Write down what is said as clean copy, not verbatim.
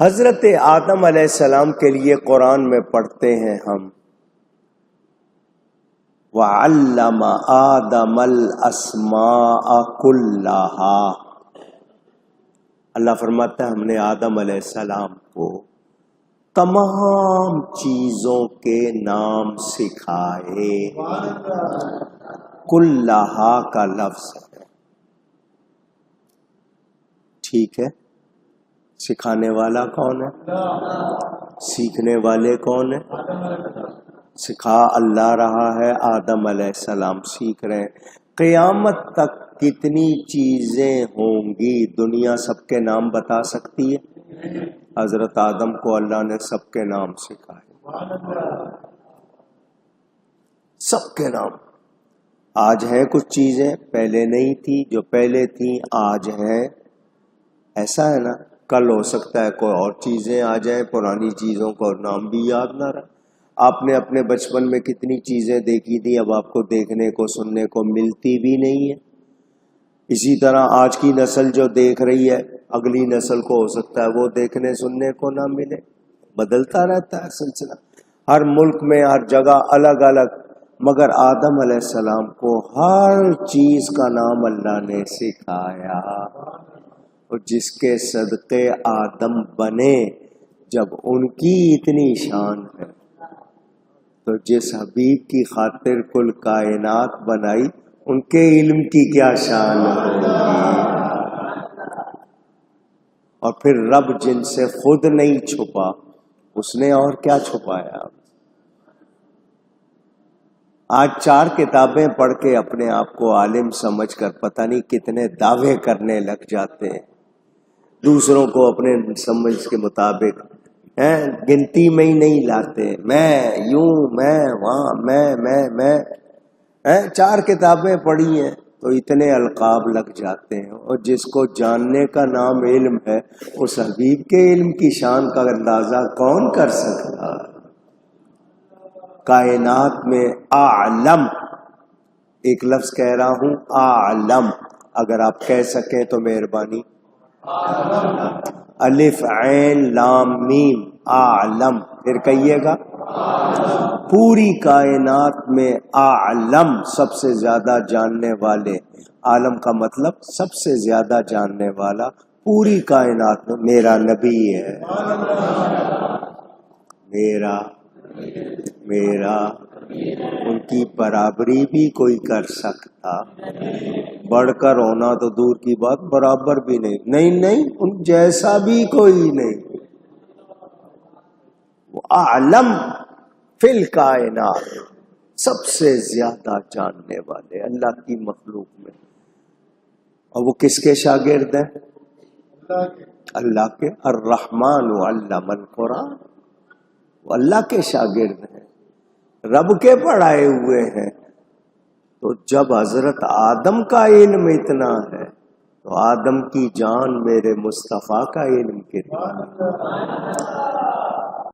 حضرت آدم علیہ السلام کے لیے قرآن میں پڑھتے ہیں ہم وَعَلَّمَ آدَمَ الْأَسْمَاءَ كُلَّهَا، اللہ فرماتا ہے ہم نے آدم علیہ السلام کو تمام چیزوں کے نام سکھائے۔ کلہا کا لفظ ہے، ٹھیک ہے؟ سکھانے والا کون ہے؟ سیکھنے والے کون ہیں؟ سکھا اللہ رہا ہے، آدم علیہ السلام سیکھ رہے ہیں۔ قیامت تک کتنی چیزیں ہوں گی دنیا سب کے نام بتا سکتی ہے؟ حضرت آدم کو اللہ نے سب کے نام سکھائے، سب کے نام۔ آج ہیں کچھ چیزیں پہلے نہیں تھی، جو پہلے تھیں آج ہیں، ایسا ہے نا؟ کل ہو سکتا ہے کوئی اور چیزیں آ جائیں، پرانی چیزوں کو نام بھی یاد نہ رہا۔ آپ نے اپنے بچپن میں کتنی چیزیں دیکھی تھی، اب آپ کو دیکھنے کو سننے کو ملتی بھی نہیں ہے۔ اسی طرح آج کی نسل جو دیکھ رہی ہے، اگلی نسل کو ہو سکتا ہے وہ دیکھنے سننے کو نہ ملے، بدلتا رہتا ہے سلسلہ، ہر ملک میں ہر جگہ الگ الگ۔ مگر آدم علیہ السلام کو ہر چیز کا نام اللہ نے سکھایا، اور جس کے صدقے آدم بنے، جب ان کی اتنی شان ہے تو جس حبیب کی خاطر کل کائنات بنائی، ان کے علم کی کیا شان ہوگی۔ اور پھر رب جن سے خود نہیں چھپا، اس نے اور کیا چھپایا۔ آج 4 کتابیں پڑھ کے اپنے آپ کو عالم سمجھ کر پتہ نہیں کتنے دعوے کرنے لگ جاتے ہیں، دوسروں کو اپنے سمجھ کے مطابق گنتی میں ہی نہیں لاتے، میں یوں، میں وہاں، میں 4 کتابیں پڑھی ہیں تو اتنے القاب لگ جاتے ہیں، اور جس کو جاننے کا نام علم ہے، اس حبیب کے علم کی شان کا اندازہ کون کر سکتا۔ کائنات میں اعلم، ایک لفظ کہہ رہا ہوں، اعلم، اگر آپ کہہ سکیں تو مہربانی، الف عین لام میم، اعلم، پھر کہیے گا۔ پوری کائنات میں اعلم، سب سے زیادہ جاننے والے، عالم کا مطلب سب سے زیادہ جاننے والا پوری کائنات میں میرا نبی ہے۔ میرا ان کی برابری بھی کوئی کر سکتا، بڑھ کر ہونا تو دور کی بات، برابر بھی نہیں، ان جیسا بھی کوئی نہیں۔ وہ اعلم فی الکائنات، سب سے زیادہ جاننے والے اللہ کی مخلوق میں۔ اور وہ کس کے شاگرد ہیں؟ اللہ کے۔ الرحمن علم القرآن، وہ اللہ کے شاگرد ہیں، رب کے پڑھائے ہوئے ہیں۔ تو جب حضرت آدم کا علم اتنا ہے تو آدم کی جان میرے مصطفیٰ کا علم کتنا ہے۔